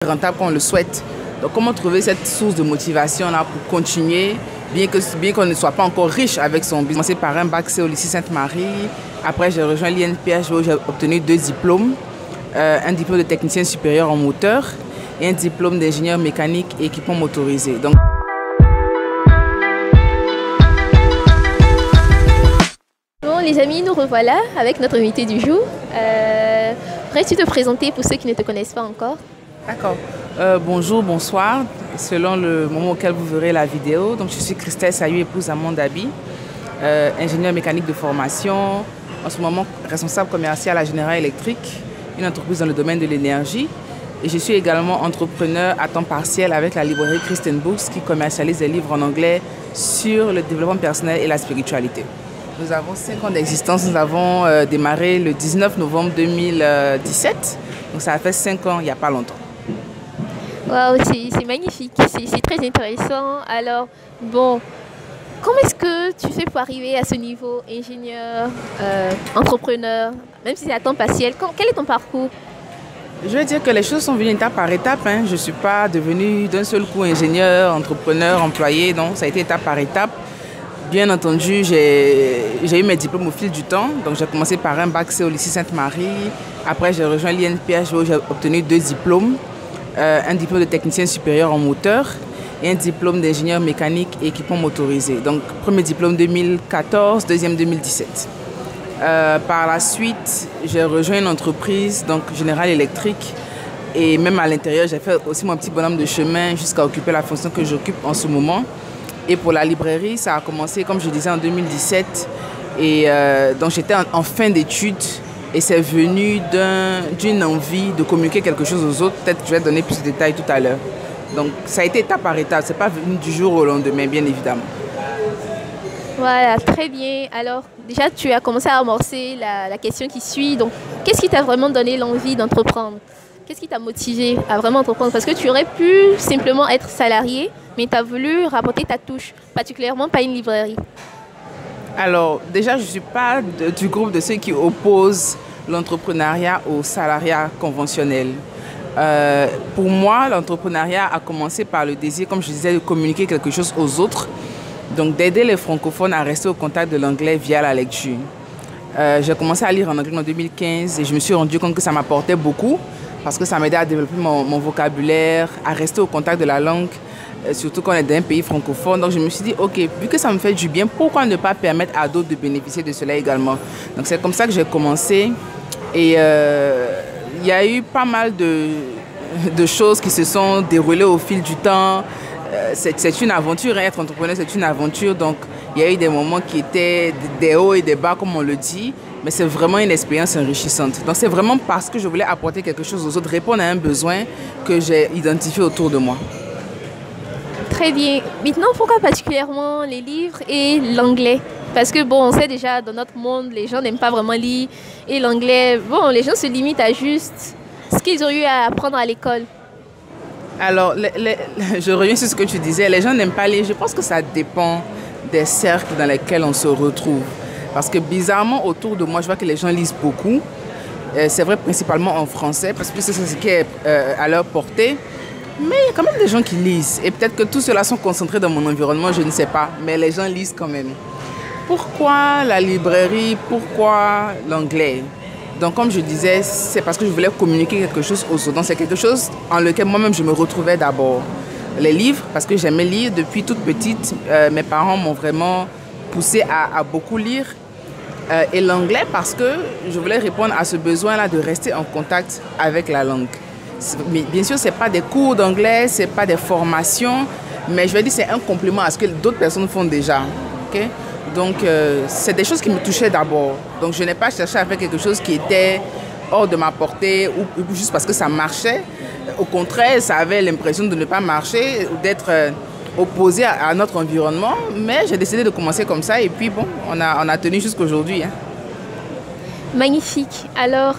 rentable qu'on le souhaite. Donc comment trouver cette source de motivation là pour continuer, bien qu'on ne soit pas encore riche avec son business. J'ai commencé par un bac C au lycée Sainte-Marie. Après j'ai rejoint l'INPH où j'ai obtenu 2 diplômes, un diplôme de technicien supérieur en moteur et un diplôme d'ingénieur mécanique et équipement motorisé. Donc, bon les amis, nous revoilà avec notre invité du jour. Pourrais-tu te présenter pour ceux qui ne te connaissent pas encore? D'accord. Bonjour, bonsoir, selon le moment auquel vous verrez la vidéo. Donc, je suis Christelle Sayou, épouse Amon Dabi, ingénieure mécanique de formation, en ce moment responsable commercial à General Electric, une entreprise dans le domaine de l'énergie. Et je suis également entrepreneur à temps partiel avec la librairie Christian Books qui commercialise des livres en anglais sur le développement personnel et la spiritualité. Nous avons 5 ans d'existence. Nous avons démarré le 19 novembre 2017. Donc ça a fait 5 ans il n'y a pas longtemps. Waouh, c'est magnifique, c'est très intéressant. Alors, bon, comment est-ce que tu fais pour arriver à ce niveau, ingénieur, entrepreneur, même si c'est à temps partiel, quel est ton parcours? Je veux dire que les choses sont venues étape par étape. Je ne suis pas devenue d'un seul coup ingénieur, entrepreneur, employé. Non, ça a été étape par étape. Bien entendu, j'ai eu mes diplômes au fil du temps. Donc, j'ai commencé par un bac C au lycée Sainte-Marie. Après, j'ai rejoint l'INPH où j'ai obtenu 2 diplômes. Un diplôme de technicien supérieur en moteur et un diplôme d'ingénieur mécanique et équipement motorisé. Donc, premier diplôme 2014, deuxième 2017. Par la suite, j'ai rejoint une entreprise, donc General Electric. Et même à l'intérieur, j'ai fait aussi mon petit bonhomme de chemin jusqu'à occuper la fonction que j'occupe en ce moment. Et pour la librairie, ça a commencé, comme je disais, en 2017. Et donc, j'étais en fin d'études. Et c'est venu d'une envie de communiquer quelque chose aux autres. Peut-être que je vais donner plus de détails tout à l'heure. Donc, ça a été étape par étape. Ce n'est pas venu du jour au lendemain, bien évidemment. Voilà, très bien. Alors, déjà, tu as commencé à amorcer la question qui suit. Donc, qu'est-ce qui t'a vraiment donné l'envie d'entreprendre? Qu'est-ce qui t'a motivé à vraiment entreprendre? Parce que tu aurais pu simplement être salarié, mais tu as voulu rapporter ta touche, particulièrement pas une librairie. Alors, déjà, je ne suis pas du groupe de ceux qui opposent l'entrepreneuriat au salariat conventionnel. Pour moi, l'entrepreneuriat a commencé par le désir, comme je disais, de communiquer quelque chose aux autres. Donc, d'aider les francophones à rester au contact de l'anglais via la lecture. J'ai commencé à lire en anglais en 2015 et je me suis rendu compte que ça m'apportait beaucoup parce que ça m'aidait à développer mon vocabulaire, à rester au contact de la langue. Surtout qu'on est dans un pays francophone. Donc je me suis dit, ok, vu que ça me fait du bien, pourquoi ne pas permettre à d'autres de bénéficier de cela également? Donc c'est comme ça que j'ai commencé. Et il y a eu pas mal de choses qui se sont déroulées au fil du temps. C'est une aventure, être entrepreneur, c'est une aventure. Donc il y a eu des moments qui étaient des hauts et des bas, comme on le dit. Mais c'est vraiment une expérience enrichissante. Donc c'est vraiment parce que je voulais apporter quelque chose aux autres, répondre à un besoin que j'ai identifié autour de moi. Très bien. Maintenant, pourquoi particulièrement les livres et l'anglais? Parce que bon, on sait déjà, dans notre monde, les gens n'aiment pas vraiment lire. Et l'anglais, bon, les gens se limitent à juste ce qu'ils ont eu à apprendre à l'école. Alors, je reviens sur ce que tu disais. Les gens n'aiment pas lire. Je pense que ça dépend des cercles dans lesquels on se retrouve. Parce que bizarrement, autour de moi, je vois que les gens lisent beaucoup. C'est vrai principalement en français, parce que c'est ce qui est à leur portée. Mais il y a quand même des gens qui lisent. Et peut-être que tous ceux-là sont concentrés dans mon environnement, je ne sais pas. Mais les gens lisent quand même. Pourquoi la librairie? Pourquoi l'anglais? Donc, comme je disais, c'est parce que je voulais communiquer quelque chose aux autres. Donc, c'est quelque chose en lequel moi-même je me retrouvais d'abord. Les livres, parce que j'aimais lire depuis toute petite. Mes parents m'ont vraiment poussé à beaucoup lire. Et l'anglais, parce que je voulais répondre à ce besoin-là de rester en contact avec la langue. Mais bien sûr, ce n'est pas des cours d'anglais, ce n'est pas des formations, mais je vais dire que c'est un complément à ce que d'autres personnes font déjà. Okay? Donc, c'est des choses qui me touchaient d'abord. Donc, je n'ai pas cherché à faire quelque chose qui était hors de ma portée ou juste parce que ça marchait. Au contraire, ça avait l'impression de ne pas marcher ou d'être opposé à notre environnement. Mais j'ai décidé de commencer comme ça et puis bon, on a tenu jusqu'aujourd'hui. Magnifique. Alors,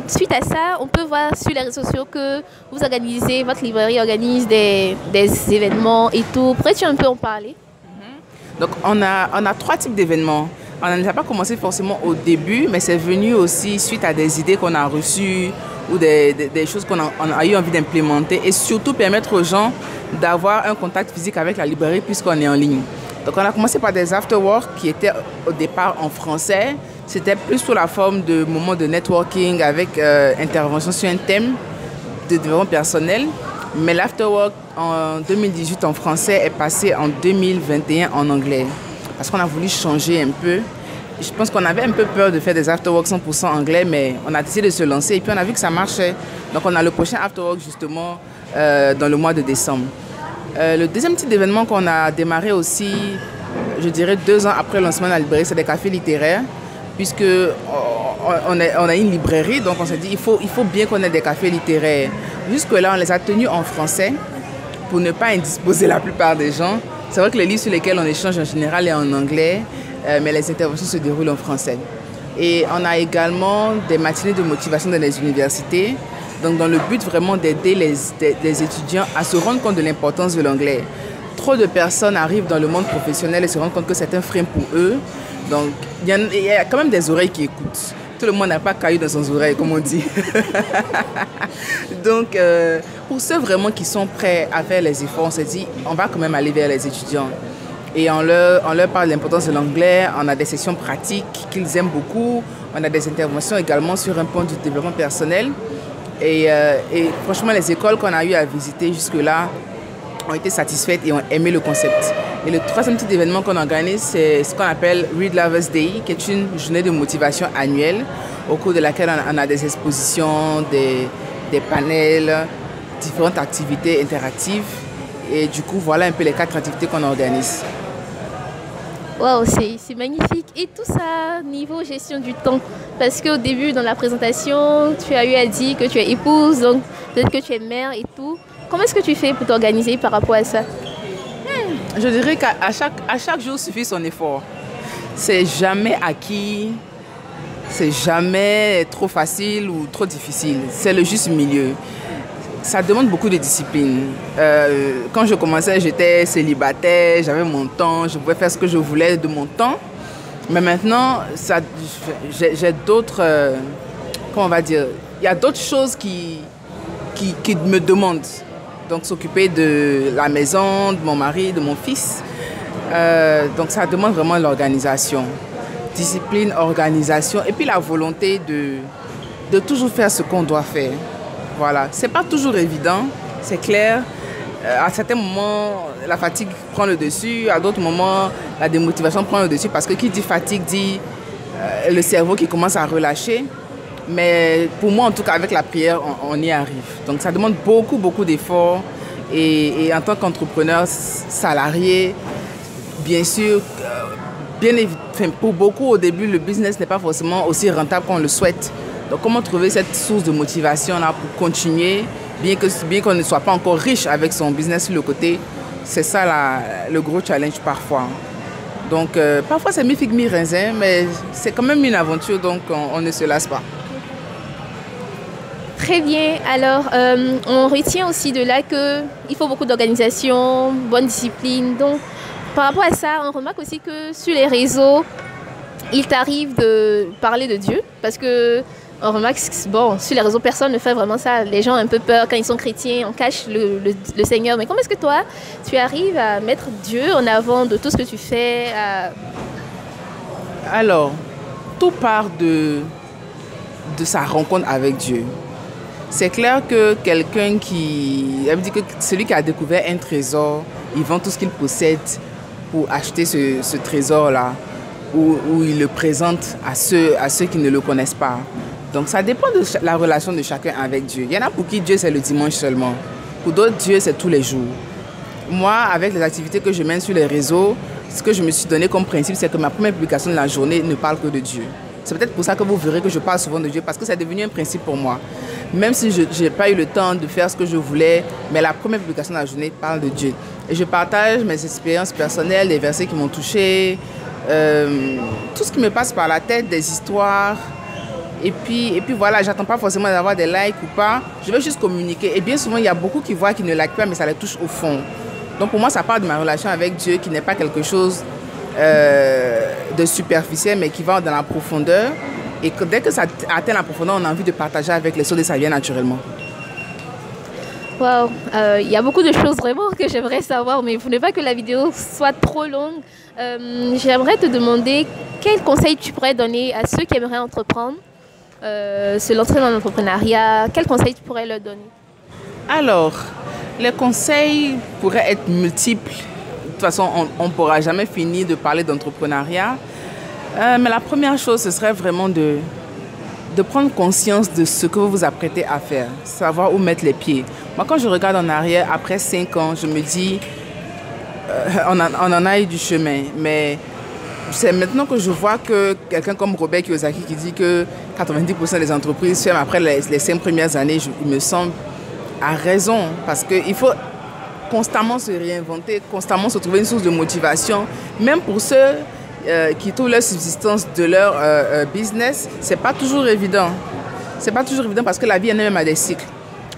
suite à ça, on peut voir sur les réseaux sociaux que vous organisez, votre librairie organise des événements et tout. Pourrais-tu un peu en parler? Donc, on a 3 types d'événements. On n'a pas commencé forcément au début, mais c'est venu aussi suite à des idées qu'on a reçues ou des choses qu'on a eu envie d'implémenter et surtout permettre aux gens d'avoir un contact physique avec la librairie puisqu'on est en ligne. Donc on a commencé par des afterworks qui étaient au départ en français. C'était plus sous la forme de moments de networking avec intervention sur un thème de développement personnel. Mais l'afterwork en 2018 en français est passé en 2021 en anglais. Parce qu'on a voulu changer un peu. Je pense qu'on avait un peu peur de faire des afterworks 100% anglais, mais on a décidé de se lancer et puis on a vu que ça marchait. Donc on a le prochain afterwork justement dans le mois de décembre. Le deuxième type d'événement qu'on a démarré aussi, je dirais 2 ans après le lancement de la librairie, c'est des cafés littéraires. Puisque on a une librairie, donc on s'est dit il faut bien qu'on ait des cafés littéraires. Jusque-là, on les a tenus en français pour ne pas indisposer la plupart des gens. C'est vrai que les livres sur lesquels on échange en général est en anglais, mais les interventions se déroulent en français. Et on a également des matinées de motivation dans les universités, donc dans le but vraiment d'aider les étudiants à se rendre compte de l'importance de l'anglais. Trop de personnes arrivent dans le monde professionnel et se rendent compte que c'est un frein pour eux. Donc, il y a quand même des oreilles qui écoutent. Tout le monde n'a pas caillou dans son oreille, comme on dit. Donc, pour ceux vraiment qui sont prêts à faire les efforts, on s'est dit, on va quand même aller vers les étudiants. Et on leur parle de l'importance de l'anglais. On a des sessions pratiques qu'ils aiment beaucoup. On a des interventions également sur un point du développement personnel. Et franchement, les écoles qu'on a eu à visiter jusque-là ont été satisfaites et ont aimé le concept. Et le troisième type d'événement qu'on organise, c'est ce qu'on appelle Read Lovers Day, qui est une journée de motivation annuelle au cours de laquelle on a des expositions, des panels, différentes activités interactives. Et du coup, voilà un peu les 4 activités qu'on organise. Waouh, c'est magnifique. Et tout ça, niveau gestion du temps. Parce qu'au début, dans la présentation, tu as eu à dire que tu es épouse, donc peut-être que tu es mère et tout. Comment est-ce que tu fais pour t'organiser par rapport à ça? Je dirais qu'à chaque jour suffit son effort. C'est jamais acquis, c'est jamais trop facile ou trop difficile. C'est le juste milieu. Ça demande beaucoup de discipline. Quand je commençais, j'étais célibataire, j'avais mon temps, je pouvais faire ce que je voulais de mon temps. Mais maintenant, j'ai d'autres... comment on va dire? Il y a d'autres choses qui me demandent. Donc s'occuper de la maison, de mon mari, de mon fils. Donc ça demande vraiment l'organisation. Discipline, organisation et puis la volonté de toujours faire ce qu'on doit faire. Voilà. C'est pas toujours évident, c'est clair. À certains moments, la fatigue prend le dessus. À d'autres moments, la démotivation prend le dessus. Parce que qui dit fatigue dit le cerveau qui commence à relâcher. Mais pour moi, en tout cas, avec la prière, on y arrive. Donc, ça demande beaucoup, beaucoup d'efforts. Et en tant qu'entrepreneur salarié, bien sûr, pour beaucoup, au début, le business n'est pas forcément aussi rentable qu'on le souhaite. Donc, comment trouver cette source de motivation-là pour continuer, bien qu'on ne soit pas encore riche avec son business sur le côté, c'est ça le gros challenge parfois. Donc, parfois, c'est mi-figue, mi-raisin, mais c'est quand même une aventure, donc on ne se lasse pas. Très bien. Alors, on retient aussi de là qu'il faut beaucoup d'organisation, bonne discipline. Donc, par rapport à ça, on remarque aussi que sur les réseaux, il t'arrive de parler de Dieu. Parce que on remarque que, bon, sur les réseaux, personne ne fait vraiment ça. Les gens ont un peu peur quand ils sont chrétiens, on cache le Seigneur. Mais comment est-ce que toi, tu arrives à mettre Dieu en avant de tout ce que tu fais Alors, tout part de sa rencontre avec Dieu. C'est clair que quelqu'un elle me dit que celui qui a découvert un trésor, il vend tout ce qu'il possède pour acheter ce trésor-là, ou il le présente à ceux qui ne le connaissent pas. Donc ça dépend de la relation de chacun avec Dieu. Il y en a pour qui Dieu c'est le dimanche seulement. Pour d'autres, Dieu c'est tous les jours. Moi, avec les activités que je mène sur les réseaux, ce que je me suis donné comme principe, c'est que ma première publication de la journée ne parle que de Dieu. C'est peut-être pour ça que vous verrez que je parle souvent de Dieu, parce que c'est devenu un principe pour moi. Même si je n'ai pas eu le temps de faire ce que je voulais, mais la première publication de la journée parle de Dieu. Et je partage mes expériences personnelles, les versets qui m'ont touchée, tout ce qui me passe par la tête, des histoires. Et puis voilà, j'attends pas forcément d'avoir des likes ou pas. Je veux juste communiquer. Et bien souvent, il y a beaucoup qui voient, qui ne likent pas, mais ça les touche au fond. Donc pour moi, ça parle de ma relation avec Dieu, qui n'est pas quelque chose de superficiel, mais qui va dans la profondeur. Et que dès que ça atteint la profondeur, on a envie de partager avec les autres et ça vient naturellement. Wow, il y a beaucoup de choses vraiment que j'aimerais savoir, mais il ne faudrait pas que la vidéo soit trop longue. J'aimerais te demander quels conseils tu pourrais donner à ceux qui aimeraient entreprendre, se lancer dans l'entrepreneuriat. Quels conseils tu pourrais leur donner? Alors, les conseils pourraient être multiples. De toute façon, on ne pourra jamais finir de parler d'entrepreneuriat. Mais la première chose, ce serait vraiment de prendre conscience de ce que vous vous apprêtez à faire, savoir où mettre les pieds. Moi, quand je regarde en arrière, après 5 ans, je me dis, on en a eu du chemin. Mais c'est maintenant que je vois que quelqu'un comme Robert Kiyosaki qui dit que 90% des entreprises ferment après les 5 premières années, il me semble, a raison. Parce qu'il faut constamment se réinventer, constamment se trouver une source de motivation. Même pour ceux qui trouvent leur subsistance de leur business, c'est pas toujours évident. C'est pas toujours évident parce que la vie elle même a des cycles.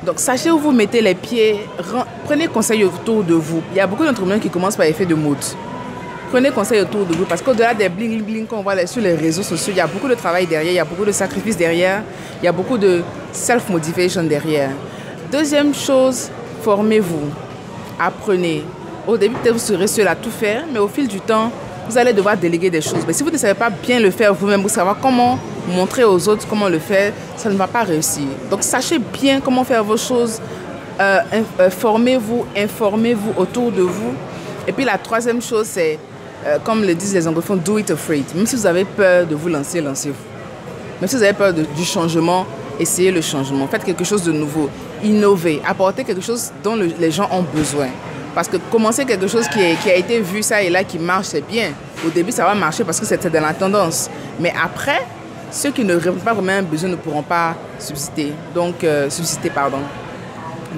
Donc sachez où vous mettez les pieds, prenez conseil autour de vous. Il y a beaucoup d'entrepreneurs qui commencent par effet de mode. Prenez conseil autour de vous parce qu'au-delà des bling bling qu'on voit sur les réseaux sociaux, il y a beaucoup de travail derrière, il y a beaucoup de sacrifices derrière, il y a beaucoup de self-motivation derrière. Deuxième chose, formez-vous, apprenez. Au début, peut-être vous serez seul à tout faire, mais au fil du temps, vous allez devoir déléguer des choses. Mais si vous ne savez pas bien le faire vous-même, vous savez comment montrer aux autres comment le faire, ça ne va pas réussir. Donc, sachez bien comment faire vos choses. Formez-vous, informez-vous autour de vous. Et puis, la troisième chose, c'est, comme le disent les anglophones, do it afraid. Même si vous avez peur de vous lancer, lancez-vous. Même si vous avez peur du changement, essayez le changement. Faites quelque chose de nouveau. Innovez. Apportez quelque chose dont les gens ont besoin. Parce que commencer quelque chose qui a été vu ça et là, qui marche, c'est bien. Au début, ça va marcher parce que c'est dans la tendance. Mais après, ceux qui ne répondent pas vraiment à un besoin ne pourront pas subsister. Donc,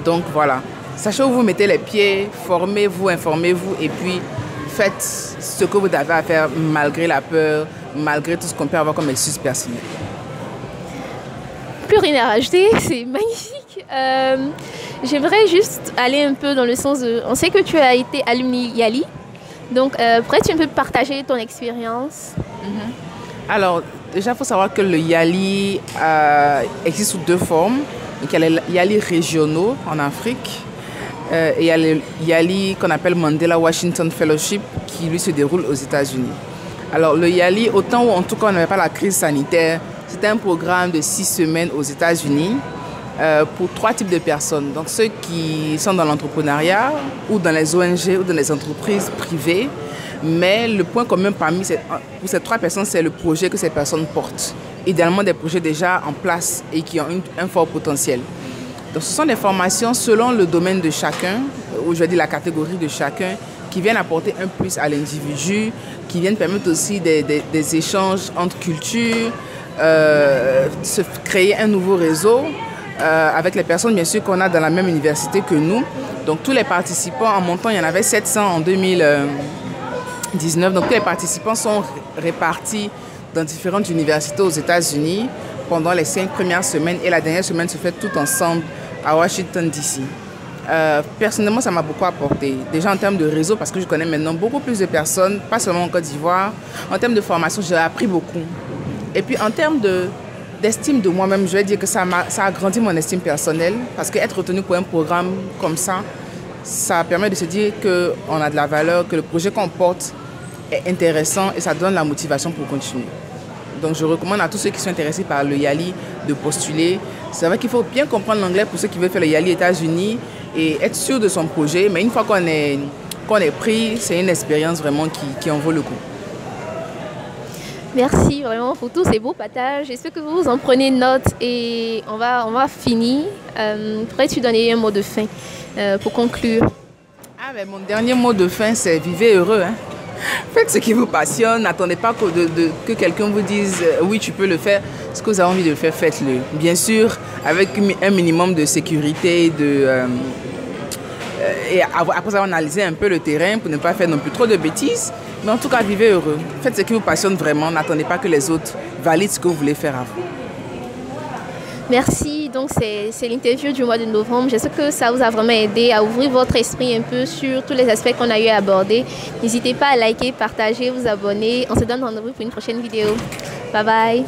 Donc, voilà. Sachez où vous mettez les pieds, formez-vous, informez-vous et puis faites ce que vous avez à faire malgré la peur, malgré tout ce qu'on peut avoir comme excuse personnelle. Plus rien à rajouter, c'est magnifique. J'aimerais juste aller un peu dans le sens de... On sait que tu as été alumni Yali, donc pourrais-tu un peu partager ton expérience? Alors, déjà, il faut savoir que le Yali existe sous 2 formes. Donc, il y a les Yali régionaux en Afrique et il y a le Yali qu'on appelle Mandela Washington Fellowship qui, lui, se déroule aux États-Unis. Alors, le Yali, autant où, en tout cas, on n'avait pas la crise sanitaire, c'était un programme de 6 semaines aux États-Unis pour 3 types de personnes. Donc, ceux qui sont dans l'entrepreneuriat ou dans les ONG ou dans les entreprises privées. Mais le point commun pour ces 3 personnes, c'est le projet que ces personnes portent. Idéalement, des projets déjà en place et qui ont un fort potentiel. Donc, ce sont des formations selon le domaine de chacun, ou je vais dire la catégorie de chacun, qui viennent apporter un plus à l'individu, qui viennent permettre aussi des échanges entre cultures, se créer un nouveau réseau avec les personnes, bien sûr, qu'on a dans la même université que nous. Donc, tous les participants, en montant, il y en avait 700 en 2019. Donc, tous les participants sont répartis dans différentes universités aux États-Unis pendant les 5 premières semaines. Et la dernière semaine se fait tout ensemble à Washington, D.C. Personnellement, ça m'a beaucoup apporté. Déjà en termes de réseau, parce que je connais maintenant beaucoup plus de personnes, pas seulement en Côte d'Ivoire. En termes de formation, j'ai appris beaucoup. Et puis en termes d'estime de moi-même, je vais dire que ça a agrandi mon estime personnelle. Parce qu'être retenu pour un programme comme ça permet de se dire qu'on a de la valeur, que le projet qu'on porte est intéressant et ça donne la motivation pour continuer. Donc je recommande à tous ceux qui sont intéressés par le Yali de postuler. C'est vrai qu'il faut bien comprendre l'anglais pour ceux qui veulent faire le Yali aux États-Unis et être sûr de son projet. Mais une fois qu'on est pris, c'est une expérience vraiment qui en vaut le coup. Merci vraiment pour tous ces beaux partages. J'espère que vous en prenez note et on va finir. Pourrais-tu donner un mot de fin pour conclure? Mon dernier mot de fin, c'est vivez heureux. Faites ce qui vous passionne. N'attendez pas que quelqu'un vous dise oui, tu peux le faire. Ce que vous avez envie de le faire, faites-le. Bien sûr, avec un minimum de sécurité et après avoir analysé un peu le terrain pour ne pas faire non plus trop de bêtises. Mais en tout cas, vivez heureux. Faites ce qui vous passionne vraiment. N'attendez pas que les autres valident ce que vous voulez faire à vous. Merci. donc c'est l'interview du mois de novembre. J'espère que ça vous a vraiment aidé à ouvrir votre esprit un peu sur tous les aspects qu'on a eu à aborder. N'hésitez pas à liker, partager, vous abonner. On se donne rendez-vous pour une prochaine vidéo. Bye bye.